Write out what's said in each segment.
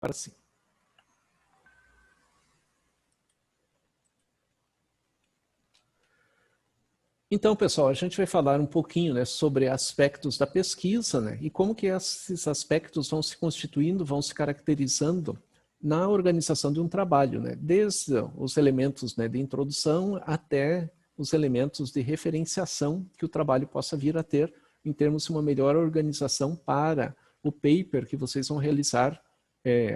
Para sim. Então, pessoal, a gente vai falar um pouquinho, né, sobre aspectos da pesquisa, né, e como que esses aspectos vão se constituindo, vão se caracterizando na organização de um trabalho, né, desde os elementos, né, de introdução até os elementos de referenciação que o trabalho possa vir a ter em termos de uma melhor organização para o paper que vocês vão realizar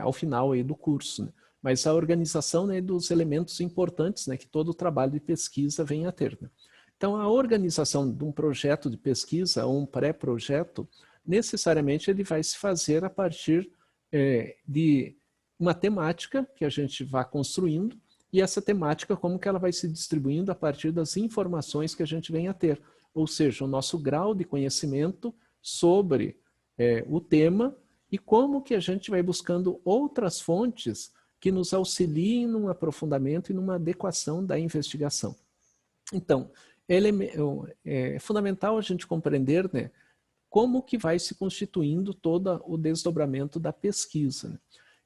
ao final aí do curso, né. Mas a organização, né, dos elementos importantes, né, que todo o trabalho de pesquisa vem a ter, né. Então, a organização de um projeto de pesquisa ou um pré-projeto, necessariamente ele vai se fazer a partir de uma temática que a gente vai construindo, e essa temática, como que ela vai se distribuindo a partir das informações que a gente vem a ter. Ou seja, o nosso grau de conhecimento sobre o tema e como que a gente vai buscando outras fontes que nos auxiliem num aprofundamento e numa adequação da investigação. Então, é fundamental a gente compreender, né, como que vai se constituindo todo o desdobramento da pesquisa, né?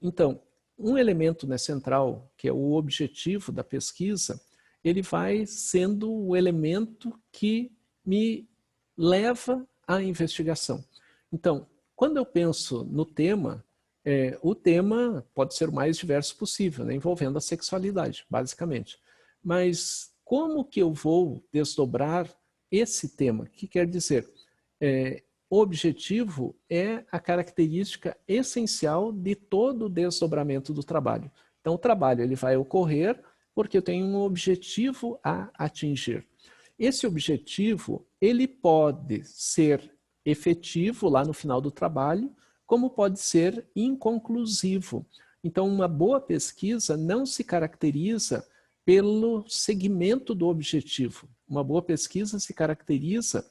Então, um elemento, né, central, que é o objetivo da pesquisa, ele vai sendo o elemento que me leva à investigação. Então, quando eu penso no tema, o tema pode ser o mais diverso possível, né, envolvendo a sexualidade, basicamente. Mas como que eu vou desdobrar esse tema? O que quer dizer? O objetivo é a característica essencial de todo o desdobramento do trabalho. Então, o trabalho ele vai ocorrer porque eu tenho um objetivo a atingir. Esse objetivo, ele pode ser efetivo lá no final do trabalho, como pode ser inconclusivo. Então, uma boa pesquisa não se caracteriza pelo segmento do objetivo. Uma boa pesquisa se caracteriza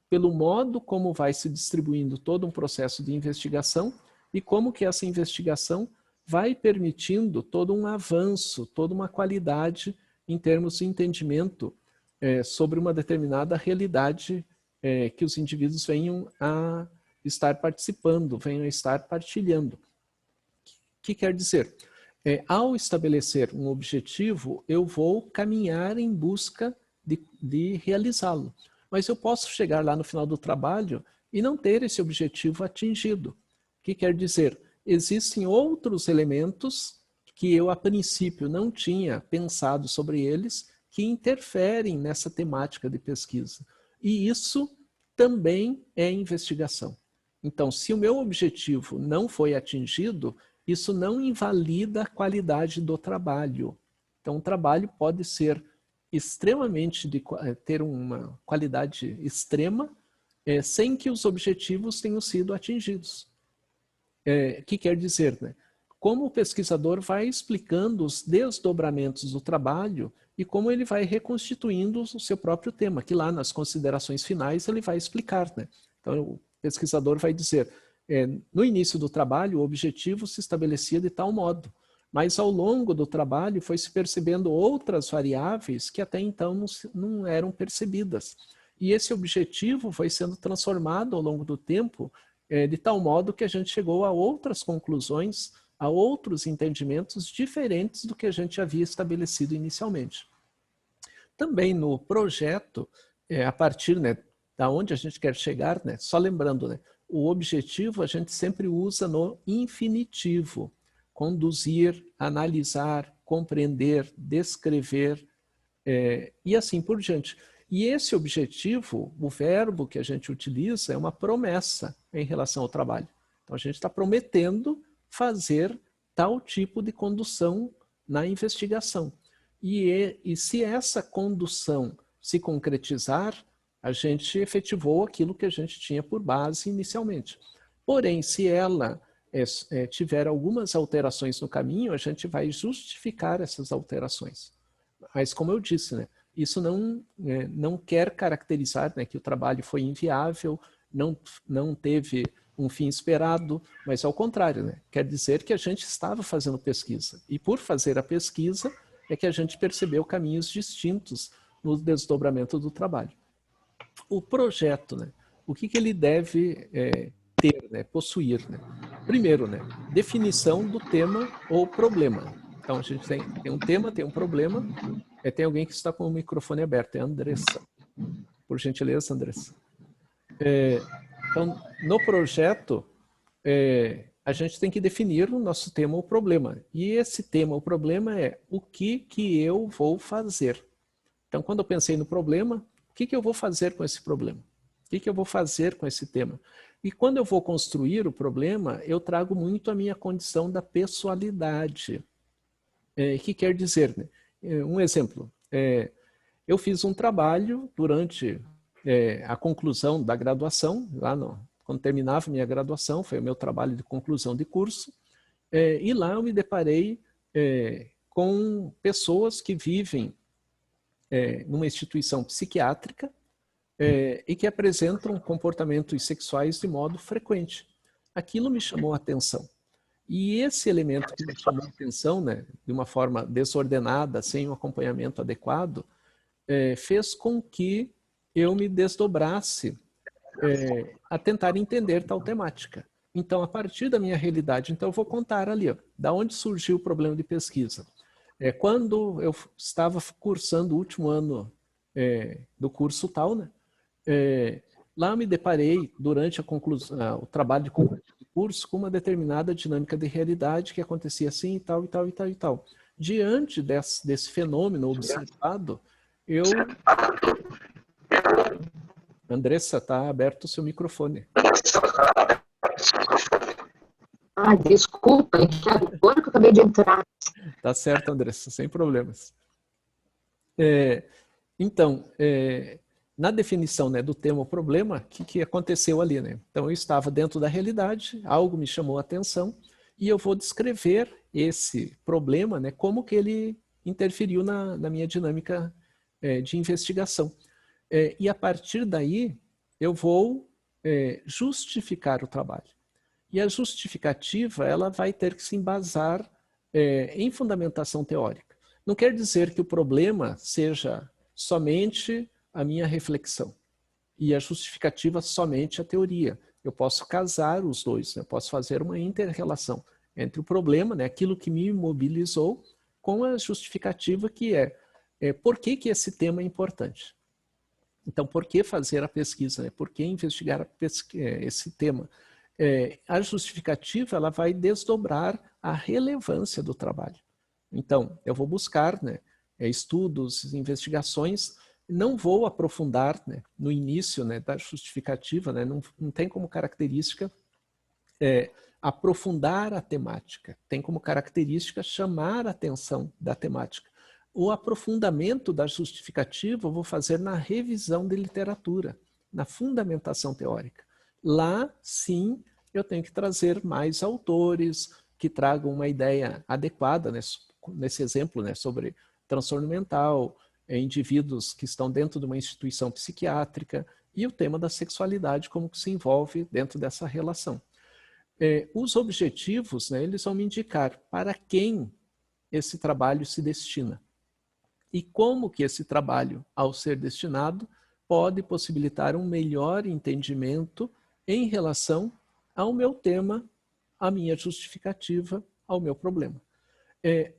pelo modo como vai se distribuindo todo um processo de investigação e como que essa investigação vai permitindo todo um avanço, toda uma qualidade em termos de entendimento sobre uma determinada realidade que os indivíduos venham a estar participando, venham a estar partilhando. O que quer dizer? Ao estabelecer um objetivo, eu vou caminhar em busca de realizá-lo. Mas eu posso chegar lá no final do trabalho e não ter esse objetivo atingido. O que quer dizer? Existem outros elementos que eu, a princípio, não tinha pensado sobre eles, que interferem nessa temática de pesquisa. E isso também é investigação. Então, se o meu objetivo não foi atingido, isso não invalida a qualidade do trabalho. Então, o trabalho pode ser extremamente, ter uma qualidade extrema, sem que os objetivos tenham sido atingidos. Que quer dizer, né? Como o pesquisador vai explicando os desdobramentos do trabalho e como ele vai reconstituindo o seu próprio tema, que lá nas considerações finais ele vai explicar, né? Então, o pesquisador vai dizer, no início do trabalho, o objetivo se estabelecia de tal modo, mas ao longo do trabalho foi se percebendo outras variáveis que até então não eram percebidas. E esse objetivo foi sendo transformado ao longo do tempo, de tal modo que a gente chegou a outras conclusões, a outros entendimentos diferentes do que a gente havia estabelecido inicialmente. Também no projeto, a partir, né, da onde a gente quer chegar, né, só lembrando, né, o objetivo a gente sempre usa no infinitivo. Conduzir, analisar, compreender, descrever, e assim por diante. E esse objetivo, o verbo que a gente utiliza é uma promessa em relação ao trabalho. Então a gente está prometendo fazer tal tipo de condução na investigação. E se essa condução se concretizar, a gente efetivou aquilo que a gente tinha por base inicialmente. Porém, se ela tiver algumas alterações no caminho, a gente vai justificar essas alterações. Mas, como eu disse, né, isso não quer caracterizar, né, que o trabalho foi inviável, não teve um fim esperado, mas ao contrário, né, quer dizer que a gente estava fazendo pesquisa. E por fazer a pesquisa é que a gente percebeu caminhos distintos no desdobramento do trabalho. O projeto, né, o que ele deve ter, né, possuir, né? primeiro, né, definição do tema ou problema. Então, a gente tem um tema, tem um problema, tem alguém que está com o microfone aberto, é a Andressa. Por gentileza, Andressa. Então, no projeto, a gente tem que definir o nosso tema ou problema. E esse tema ou problema é o que eu vou fazer. Então, quando eu pensei no problema, o que eu vou fazer com esse problema? O que eu vou fazer com esse tema? E quando eu vou construir o problema, eu trago muito a minha condição da pessoalidade. Que quer dizer, né? Um exemplo, eu fiz um trabalho durante a conclusão da graduação, quando terminava minha graduação, foi o meu trabalho de conclusão de curso, e lá eu me deparei com pessoas que vivem numa instituição psiquiátrica e que apresentam comportamentos sexuais de modo frequente. Aquilo me chamou a atenção. E esse elemento que me chamou a atenção, né, de uma forma desordenada, sem um acompanhamento adequado, fez com que eu me desdobrasse a tentar entender tal temática. Então, a partir da minha realidade, então eu vou contar ali, ó, da onde surgiu o problema de pesquisa. Quando eu estava cursando o último ano do curso tal, né, lá eu me deparei, durante o trabalho de conclusão do curso, com uma determinada dinâmica de realidade que acontecia assim e tal, e tal, e tal, e tal. Diante desse fenômeno observado, Andressa, está aberto o seu microfone. Desculpa, é que agora que eu acabei de entrar. Tá certo, Andressa, sem problemas. Então, na definição, né, do tema ou problema, o que aconteceu ali? Né? Então, eu estava dentro da realidade, algo me chamou a atenção, e eu vou descrever esse problema, né, como que ele interferiu na minha dinâmica de investigação. E a partir daí, eu vou justificar o trabalho. E a justificativa, ela vai ter que se embasar em fundamentação teórica. Não quer dizer que o problema seja somente a minha reflexão e a justificativa somente a teoria. Eu posso casar os dois, né? Eu posso fazer uma inter-relação entre o problema, né, aquilo que me mobilizou, com a justificativa que por que esse tema é importante. Então, por que fazer a pesquisa? Né? Por que investigar esse tema? A justificativa, ela vai desdobrar a relevância do trabalho. Então, eu vou buscar, né, estudos, investigações, não vou aprofundar, né, no início, né, da justificativa, né, não tem como característica aprofundar a temática, tem como característica chamar a atenção da temática. O aprofundamento da justificativa eu vou fazer na revisão de literatura, na fundamentação teórica. Lá, sim, eu tenho que trazer mais autores que tragam uma ideia adequada, né, nesse exemplo, né, sobre transtorno mental, indivíduos que estão dentro de uma instituição psiquiátrica, e o tema da sexualidade, como que se envolve dentro dessa relação. Os objetivos, né, eles vão me indicar para quem esse trabalho se destina e como que esse trabalho, ao ser destinado, pode possibilitar um melhor entendimento em relação ao meu tema, à minha justificativa, ao meu problema.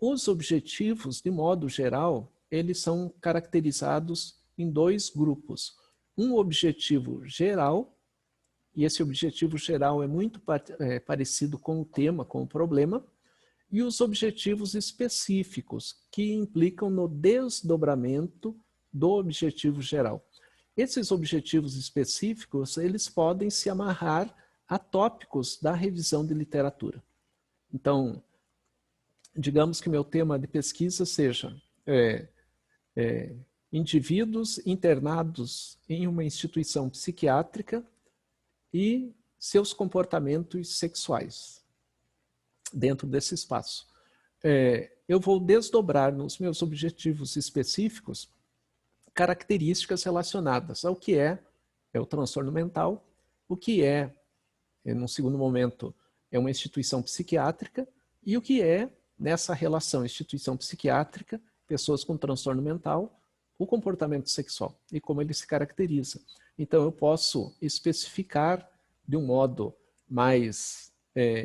Os objetivos, de modo geral, eles são caracterizados em dois grupos. Um objetivo geral, e esse objetivo geral é muito parecido com o tema, com o problema, e os objetivos específicos, que implicam no desdobramento do objetivo geral. Esses objetivos específicos, eles podem se amarrar a tópicos da revisão de literatura. Então, digamos que meu tema de pesquisa seja indivíduos internados em uma instituição psiquiátrica e seus comportamentos sexuais dentro desse espaço. Eu vou desdobrar nos meus objetivos específicos características relacionadas ao que é o transtorno mental, o que num segundo momento, é uma instituição psiquiátrica e o que nessa relação instituição psiquiátrica, pessoas com transtorno mental, o comportamento sexual e como ele se caracteriza. Então, eu posso especificar de um modo mais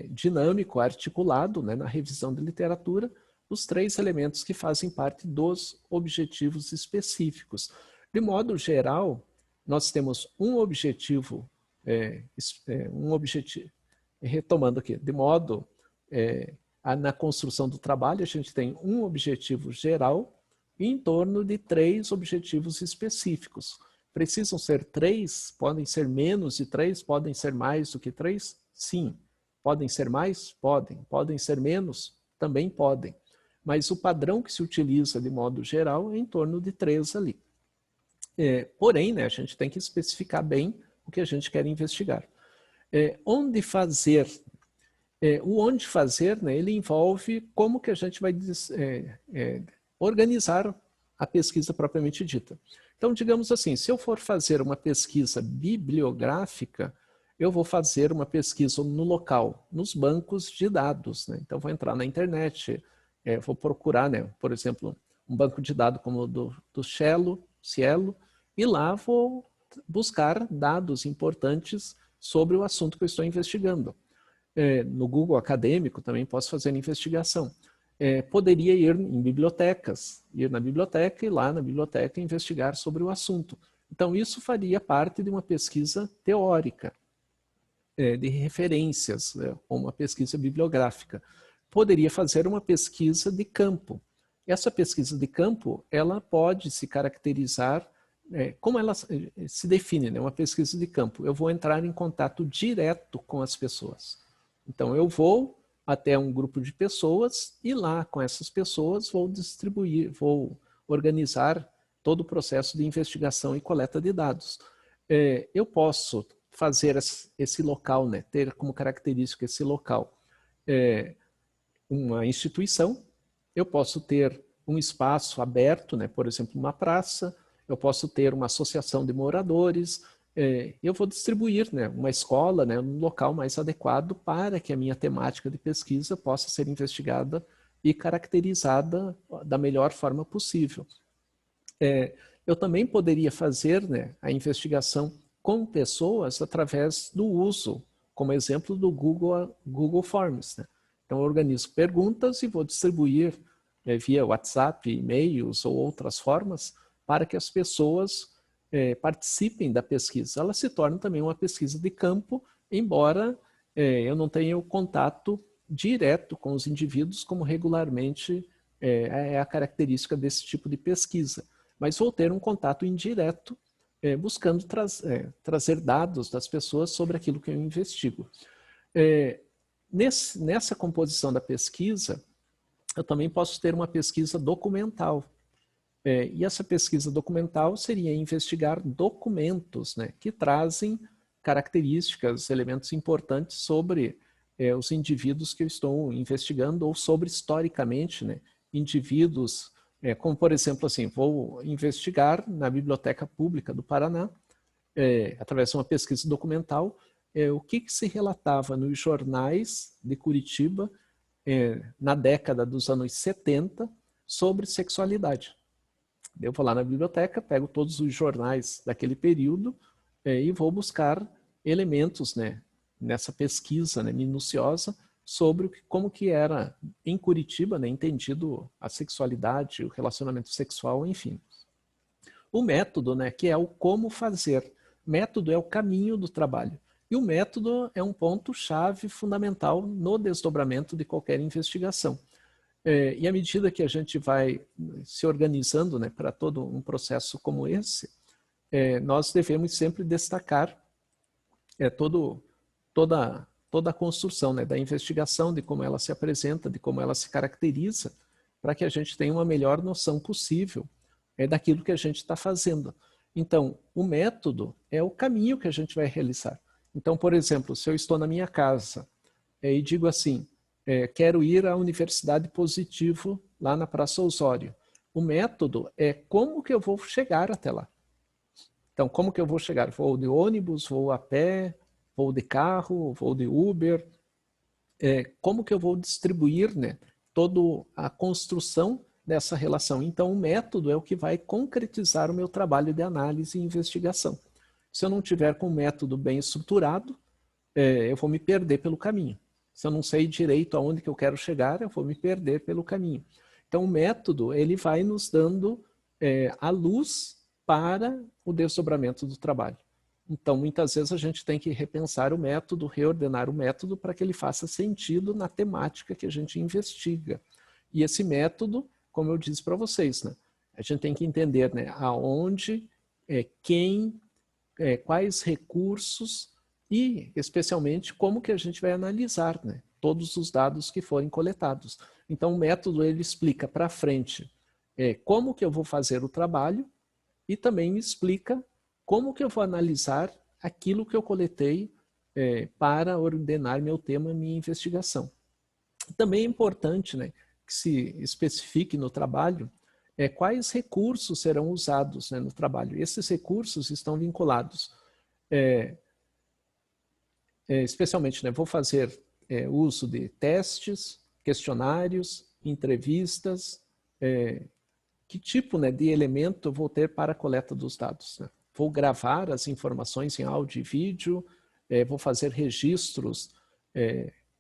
dinâmico, articulado, né, na revisão de literatura, os 3 elementos que fazem parte dos objetivos específicos. De modo geral, nós temos um objetivo, retomando aqui, de modo, na construção do trabalho, a gente tem um objetivo geral e em torno de 3 objetivos específicos. Precisam ser 3? Podem ser menos de 3? Podem ser mais do que 3? Sim. Podem ser mais? Podem. Podem ser menos? Também podem. Mas o padrão que se utiliza de modo geral é em torno de 3 ali. Porém, né, a gente tem que especificar bem o que a gente quer investigar. Onde fazer? O onde fazer, né, ele envolve como que a gente vai organizar a pesquisa propriamente dita. Então, digamos assim, se eu for fazer uma pesquisa bibliográfica, eu vou fazer uma pesquisa no local, nos bancos de dados, né? Então, vou entrar na internet, vou procurar, né, por exemplo, um banco de dados como o do Cielo, e lá vou buscar dados importantes sobre o assunto que eu estou investigando. No Google Acadêmico também posso fazer investigação. Poderia ir em bibliotecas, ir na biblioteca e lá na biblioteca investigar sobre o assunto. Então, isso faria parte de uma pesquisa teórica, de referências, ou uma pesquisa bibliográfica. Poderia fazer uma pesquisa de campo. Essa pesquisa de campo, ela pode se caracterizar, como ela se define, né? Uma pesquisa de campo. Eu vou entrar em contato direto com as pessoas. Então, eu vou até um grupo de pessoas e lá com essas pessoas vou distribuir, vou organizar todo o processo de investigação e coleta de dados. Eu posso fazer esse local, né, ter como característica esse local uma instituição, eu posso ter um espaço aberto, né, por exemplo, uma praça, eu posso ter uma associação de moradores, eu vou distribuir, né, uma escola, né, um local mais adequado para que a minha temática de pesquisa possa ser investigada e caracterizada da melhor forma possível. Eu também poderia fazer, né, a investigação com pessoas através do uso, como exemplo do Google Forms, né? Então, eu organizo perguntas e vou distribuir via WhatsApp, e-mails ou outras formas para que as pessoas participem da pesquisa. Ela se torna também uma pesquisa de campo, embora eu não tenha o contato direto com os indivíduos, como regularmente é a característica desse tipo de pesquisa. Mas vou ter um contato indireto, buscando trazer dados das pessoas sobre aquilo que eu investigo. Nessa composição da pesquisa, eu também posso ter uma pesquisa documental. E essa pesquisa documental seria investigar documentos, né, que trazem características, elementos importantes sobre os indivíduos que eu estou investigando ou sobre, historicamente, né, indivíduos, como, por exemplo, assim, vou investigar na Biblioteca Pública do Paraná, através de uma pesquisa documental, o que se relatava nos jornais de Curitiba na década dos anos 70 sobre sexualidade. Eu vou lá na biblioteca, pego todos os jornais daquele período e vou buscar elementos, né, nessa pesquisa, né, minuciosa sobre como que era em Curitiba, né, entendido a sexualidade, o relacionamento sexual, enfim. O método, né, que é o como fazer. Método é o caminho do trabalho. E o método é um ponto-chave fundamental no desdobramento de qualquer investigação. E à medida que a gente vai se organizando, né, para todo um processo como esse, nós devemos sempre destacar toda a construção, né, da investigação, de como ela se apresenta, de como ela se caracteriza, para que a gente tenha uma melhor noção possível daquilo que a gente está fazendo. Então, o método é o caminho que a gente vai realizar. Então, por exemplo, se eu estou na minha casa e digo assim, quero ir à Universidade Positivo, lá na Praça Osório. O método é como que eu vou chegar até lá. Então, como que eu vou chegar? Vou de ônibus, vou a pé, vou de carro, vou de Uber. Como que eu vou distribuir, né, toda a construção dessa relação? Então, o método é o que vai concretizar o meu trabalho de análise e investigação. Se eu não tiver com o método bem estruturado, eu vou me perder pelo caminho. Se eu não sei direito aonde que eu quero chegar, eu vou me perder pelo caminho. Então, o método, ele vai nos dando a luz para o desdobramento do trabalho. Então, muitas vezes a gente tem que repensar o método, reordenar o método para que ele faça sentido na temática que a gente investiga. E esse método, como eu disse para vocês, né, a gente tem que entender, né, aonde, quem, quais recursos e, especialmente, como que a gente vai analisar, né, todos os dados que forem coletados. Então, o método ele explica para frente como que eu vou fazer o trabalho e também me explica como que eu vou analisar aquilo que eu coletei para ordenar meu tema, minha investigação. Também é importante, né, que se especifique no trabalho quais recursos serão usados, né, no trabalho. Esses recursos estão vinculados, especialmente, né, vou fazer uso de testes, questionários, entrevistas, que tipo, né, de elemento eu vou ter para a coleta dos dados, né? Vou gravar as informações em áudio e vídeo, vou fazer registros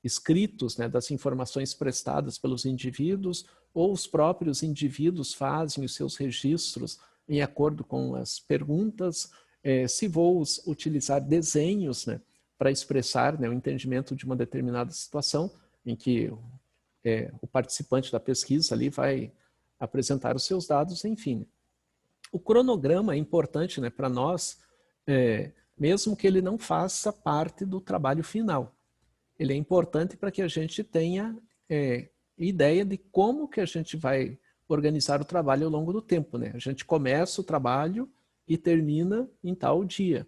escritos, né, das informações prestadas pelos indivíduos, ou os próprios indivíduos fazem os seus registros em acordo com as perguntas, se vou utilizar desenhos, né, para expressar, né, o entendimento de uma determinada situação, em que o participante da pesquisa ali vai apresentar os seus dados, enfim. O cronograma é importante, né, para nós, mesmo que ele não faça parte do trabalho final. Ele é importante para que a gente tenha ideia de como que a gente vai organizar o trabalho ao longo do tempo, né? A gente começa o trabalho e termina em tal dia.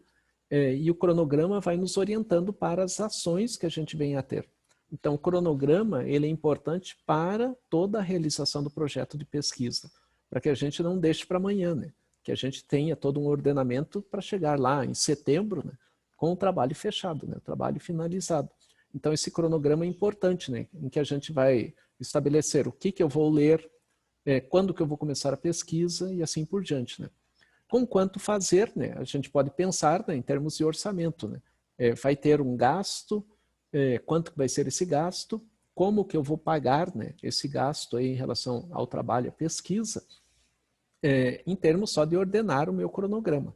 E o cronograma vai nos orientando para as ações que a gente vem a ter. Então, o cronograma ele é importante para toda a realização do projeto de pesquisa, para que a gente não deixe para amanhã, né? Que a gente tenha todo um ordenamento para chegar lá em setembro, né, com o trabalho fechado, né, o trabalho finalizado. Então, esse cronograma é importante, né, em que a gente vai estabelecer o que eu vou ler, quando que eu vou começar a pesquisa e assim por diante, né. Com quanto fazer, né, a gente pode pensar, né, em termos de orçamento, né. Vai ter um gasto, quanto vai ser esse gasto, como que eu vou pagar, né, esse gasto aí em relação ao trabalho, à pesquisa, em termos só de ordenar o meu cronograma.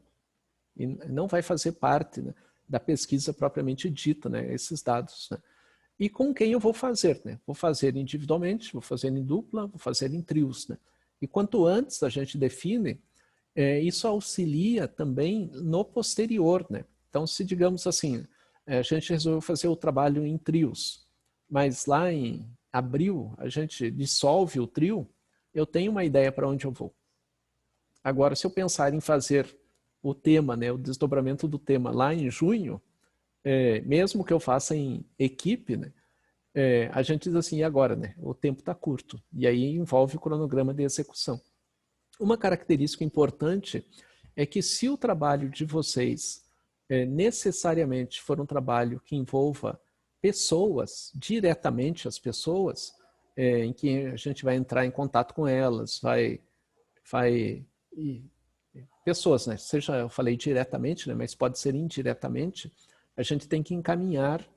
E não vai fazer parte, né, da pesquisa propriamente dita, né, esses dados, né. E com quem eu vou fazer, né? Vou fazer individualmente, vou fazer em dupla, vou fazer em trios, né? E quanto antes a gente define, isso auxilia também no posterior, né? Então, se digamos assim, a gente resolveu fazer o trabalho em trios, mas lá em abril a gente dissolve o trio, eu tenho uma ideia para onde eu vou. Agora, se eu pensar em fazer o tema, né, o desdobramento do tema lá em junho, mesmo que eu faça em equipe, né, a gente diz assim, e agora, né, o tempo está curto, e aí envolve o cronograma de execução. Uma característica importante é que se o trabalho de vocês necessariamente for um trabalho que envolva pessoas, diretamente as pessoas, em que a gente vai entrar em contato com elas, pessoas, né? Seja eu falei diretamente, né? Mas pode ser indiretamente, a gente tem que encaminhar,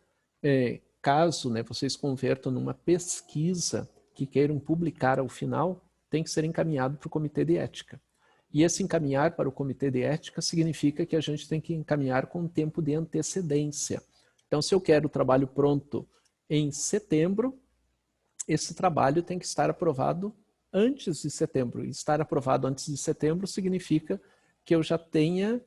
caso, né, vocês convertam numa pesquisa que queiram publicar ao final, tem que ser encaminhado para o comitê de ética. E esse encaminhar para o comitê de ética significa que a gente tem que encaminhar com um tempo de antecedência. Então, se eu quero o trabalho pronto em setembro, esse trabalho tem que estar aprovado antes de setembro. E estar aprovado antes de setembro significa que eu já tenha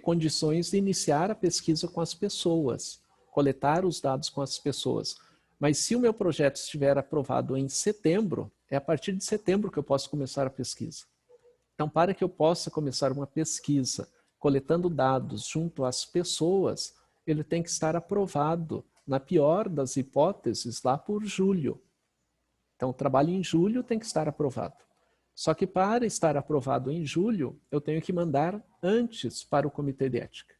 condições de iniciar a pesquisa com as pessoas, coletar os dados com as pessoas. Mas se o meu projeto estiver aprovado em setembro, é a partir de setembro que eu posso começar a pesquisa. Então, para que eu possa começar uma pesquisa coletando dados junto às pessoas, ele tem que estar aprovado, na pior das hipóteses, lá por julho. Então, o trabalho em julho tem que estar aprovado. Só que para estar aprovado em julho, eu tenho que mandar antes para o comitê de ética.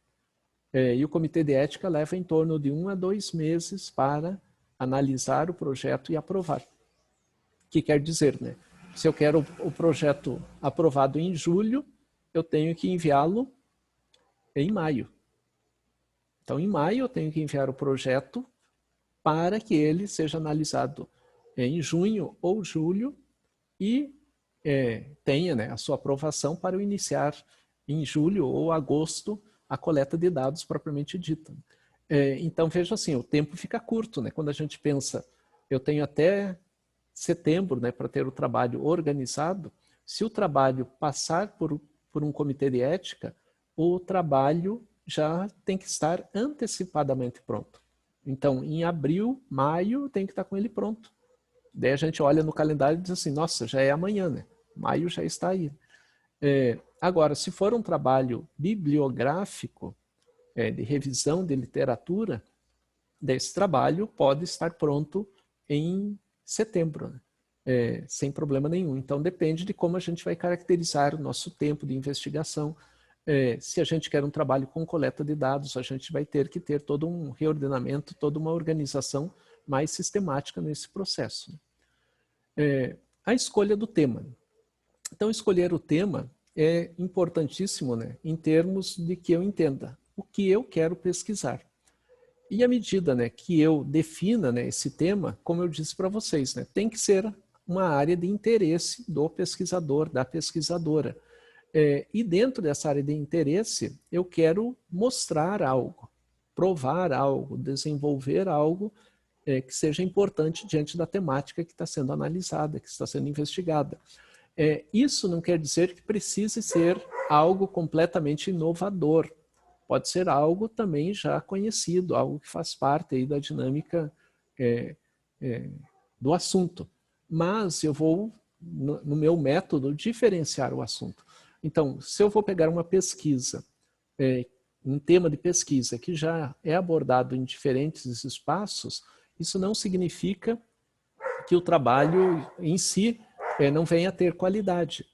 E o comitê de ética leva em torno de 1 a 2 meses para analisar o projeto e aprovar. O que quer dizer, né? Se eu quero o projeto aprovado em julho, eu tenho que enviá-lo em maio. Então, em maio, eu tenho que enviar o projeto para que ele seja analisado em junho ou julho e tenha, né, a sua aprovação para iniciar em julho ou agosto a coleta de dados propriamente dita. Então, veja assim, o tempo fica curto, né? Quando a gente pensa, eu tenho até setembro, né, para ter o trabalho organizado. Se o trabalho passar por um comitê de ética, o trabalho já tem que estar antecipadamente pronto. Então, em abril, maio, tem que estar com ele pronto. Daí a gente olha no calendário e diz assim, nossa, já é amanhã, né? Maio já está aí. Agora, se for um trabalho bibliográfico, de revisão de literatura, desse trabalho pode estar pronto em setembro, né? Sem problema nenhum. Então, depende de como a gente vai caracterizar o nosso tempo de investigação. Se a gente quer um trabalho com coleta de dados, a gente vai ter que ter todo um reordenamento, toda uma organização mais sistemática nesse processo. A escolha do tema. Então, escolher o tema é importantíssimo, né, em termos de que eu entenda o que eu quero pesquisar. E à medida, né, que eu defina, né, esse tema, como eu disse para vocês, né, tem que ser uma área de interesse do pesquisador, da pesquisadora. E dentro dessa área de interesse, eu quero mostrar algo, provar algo, desenvolver algo que seja importante diante da temática que está sendo analisada, que está sendo investigada. Isso não quer dizer que precise ser algo completamente inovador. Pode ser algo também já conhecido, algo que faz parte aí da dinâmica do assunto. Mas eu vou, no meu método, diferenciar o assunto. Então, se eu vou pegar uma pesquisa, um tema de pesquisa que já é abordado em diferentes espaços, isso não significa que o trabalho em si não venha a ter qualidade.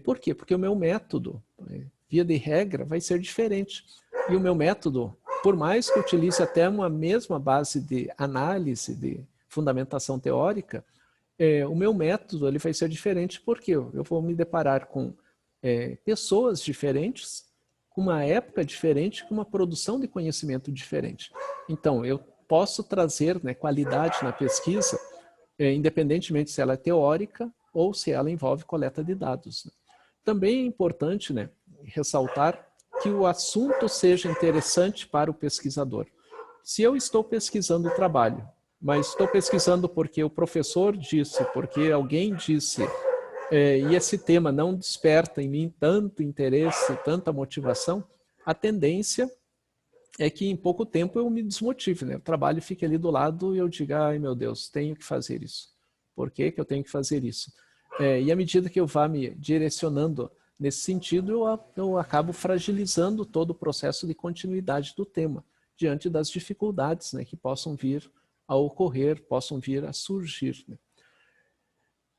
Por quê? Porque o meu método, via de regra, vai ser diferente. E o meu método, por mais que utilize até uma mesma base de análise, de fundamentação teórica, o meu método ele vai ser diferente porque eu vou me deparar com pessoas diferentes, com uma época diferente, com uma produção de conhecimento diferente. Então, eu posso trazer, né, qualidade na pesquisa, independentemente se ela é teórica ou se ela envolve coleta de dados. Né? Também é importante, né, ressaltar que o assunto seja interessante para o pesquisador. Se eu estou pesquisando o trabalho, mas estou pesquisando porque o professor disse, porque alguém disse, e esse tema não desperta em mim tanto interesse, tanta motivação, a tendência é que em pouco tempo eu me desmotive, né? O trabalho fica ali do lado e eu diga, ai meu Deus, tenho que fazer isso. Por que que eu tenho que fazer isso? E à medida que eu vá me direcionando nesse sentido, eu acabo fragilizando todo o processo de continuidade do tema, diante das dificuldades, né, que possam vir a ocorrer, possam vir a surgir. Né?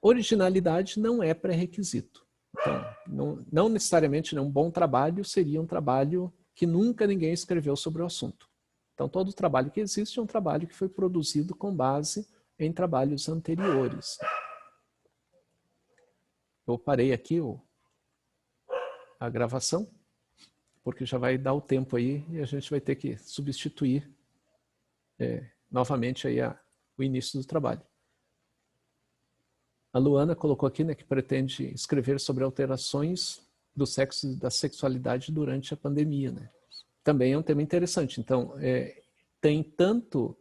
Originalidade não é pré-requisito. Então, não necessariamente um bom trabalho seria um trabalho que nunca ninguém escreveu sobre o assunto. Então, todo trabalho que existe é um trabalho que foi produzido com base em trabalhos anteriores. Eu parei aqui a gravação, porque já vai dar o tempo aí e a gente vai ter que substituir novamente aí o início do trabalho. A Luana colocou aqui, né, que pretende escrever sobre alterações do sexo e da sexualidade durante a pandemia. Né? Também é um tema interessante. Então, tem tanto